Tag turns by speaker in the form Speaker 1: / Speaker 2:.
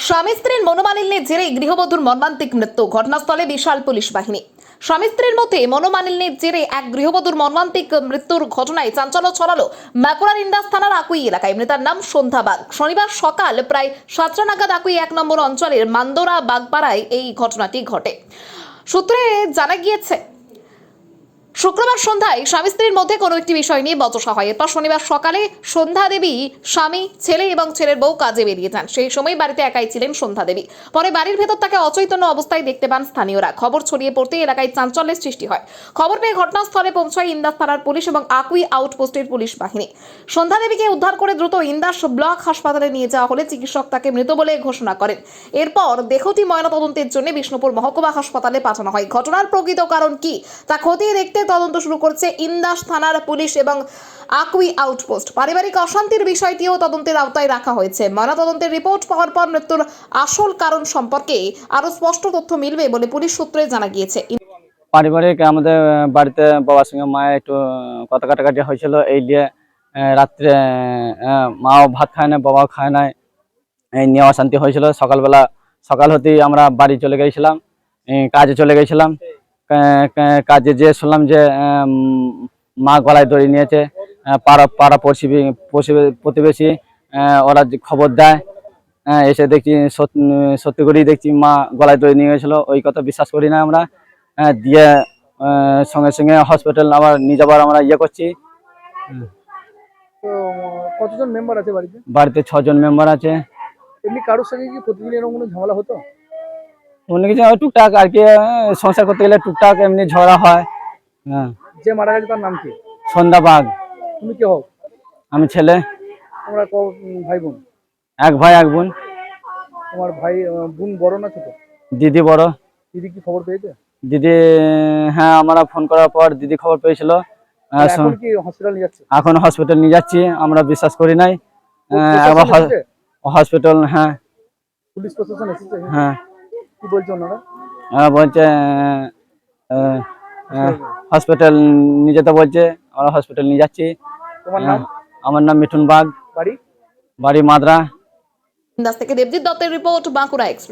Speaker 1: স্বামী স্ত্রীর মনোমালিন্যের জেরে গৃহবধূর মর্মান্তিক মৃত্যু, ঘটনাস্থলে বিশাল পুলিশ বাহিনী। স্বামী স্ত্রীর মধ্যে মনোমালিন্যের জেরে এক গৃহবধূর মর্মান্তিক মৃত্যুর ঘটনায় চাঞ্চল্য ছড়ালো বাঁকুড়ার ইন্দাস থানার আকুই এলাকায়। মৃতার নাম সন্ধ্যা বাগ। শনিবার সকাল প্রায় 7টা নাগাদ আকুই 1 নম্বর অঞ্চলের মান্দোরা বাগপাড়ায় এই ঘটনাটি ঘটে। সূত্রে জানা গিয়েছে, শুক্রবার সন্ধ্যায় স্বামী স্ত্রীর মধ্যে কোনো একটি বিষয় নিয়ে বচসা হয়। এরপর শনিবার সকালে সন্ধ্যা দেবী, স্বামী, ছেলে এবং ছেলের বউ কাজে বেরিয়ে যান। সেই সময় বাড়িতে একাই ছিলেন সন্ধ্যা দেবী। পরে বাড়ির ভেতর তাকে অচৈতন্য অবস্থায় দেখতে পান স্থানীয়রা। খবর ছড়িয়ে পড়তে এলাকায় চাঞ্চল্যের সৃষ্টি হয়। খবর পেয়ে ঘটনাস্থলে পৌঁছায় ইন্দাস থানার পুলিশ এবং আকুই আউটপোস্টের পুলিশ বাহিনী। সন্ধ্যা দেবীকে উদ্ধার করে দ্রুত ইন্দাস ব্লক হাসপাতালে নিয়ে যাওয়া হলে চিকিৎসক তাকে মৃত বলে ঘোষণা করেন। এরপর দেহটি ময়নাতদন্তের জন্য বিষ্ণুপুর মহকুমা হাসপাতালে পাঠানো হয়। ঘটনার প্রকৃত কারণ কি তা খতিয়ে দেখতে তদন্ত শুরু করেছে ইন্দাস থানার পুলিশ এবং আকুই আউটপোস্ট। পারিবারিক অশান্তির বিষয়টিও তদন্তের আওতায় রাখা হয়েছে। ময়নাতদন্তের রিপোর্ট পাওয়ার পর মৃত্যুর আসল কারণ সম্পর্কে আরো স্পষ্ট তথ্য মিলবে বলে পুলিশ সূত্রে জানা গিয়েছে।
Speaker 2: পারিবারিক আমাদের বাড়িতে বাবার সঙ্গে মায়ের একটু কথা কাটাকাটি হয়েছিল। এই দিয়ে রাত্রে মাও ভাত খায় না, বাবাও খায় না, এই নিয়ে অশান্তি হয়েছিল। সকালবেলা সকাল হতেই আমরা বাড়ি চলে গেছিলাম, কাজে চলে গেছিলাম। কাজে যেয়ে শুনলাম যে মা গলায় দড়ি নিয়েছে। পাড়া প্রতিবেশী ওরা খবর দেয়, এসে দেখছি সত্যি করেই দেখছি মা গলায় দড়ি নিয়ে গেছিলো। ওই কথা বিশ্বাস করি না আমরা। দিয়ে সঙ্গে সঙ্গে হসপিটাল আবার নিয়ে যাবার আমরা ইয়ে করছি।
Speaker 3: তো কতজন মেম্বার আছে বাড়িতে?
Speaker 2: বাড়িতে 6 জন মেম্বার আছে।
Speaker 3: এমনি কারোর সঙ্গে কি প্রতিদিন এরকম কোনো ঝামেলা হতো?
Speaker 2: অন্য কিছু টুকটাক আর কি, সংসার করতে গেলে টুকটাক এমনি ঝগড়া হয়। হ্যাঁ।
Speaker 3: যে মারা গেছে তার নাম কি?
Speaker 2: সন্ধ্যা বাগ।
Speaker 3: তুমি কি হও?
Speaker 2: আমি ছেলে।
Speaker 3: তোমরা ভাই বোন?
Speaker 2: এক ভাই এক বোন।
Speaker 3: তোমার ভাই বোন বড় না ছোট?
Speaker 2: দিদি বড়।
Speaker 3: দিদি কি খবর পেয়েছে?
Speaker 2: দিদি, হ্যাঁ, আমরা ফোন করার পর দিদি খবর পেয়েছিল।
Speaker 3: এখন কি হসপিটাল নিয়ে যাচ্ছে?
Speaker 2: এখন হসপিটাল নিয়ে যাচ্ছি, আমরা বিশ্বাস করি নাই। হসপিটাল, হ্যাঁ।
Speaker 3: পুলিশ প্রশাসন এসেছে?
Speaker 2: হ্যাঁ।
Speaker 3: কি বলছে ওনারা?
Speaker 2: বলছে হসপিটাল নিয়ে যেতে বলছে, আমরা হসপিটাল নিয়ে যাচ্ছি।
Speaker 3: তোমার নাম?
Speaker 2: আমার নাম মিঠুন বাগ।
Speaker 3: বাড়ি?
Speaker 2: বাড়ি মাদ্রা।
Speaker 1: ইন্দাস থেকে দেবজিৎ দত্তের রিপোর্ট, বাঁকুড়া এক্সপ্রেস।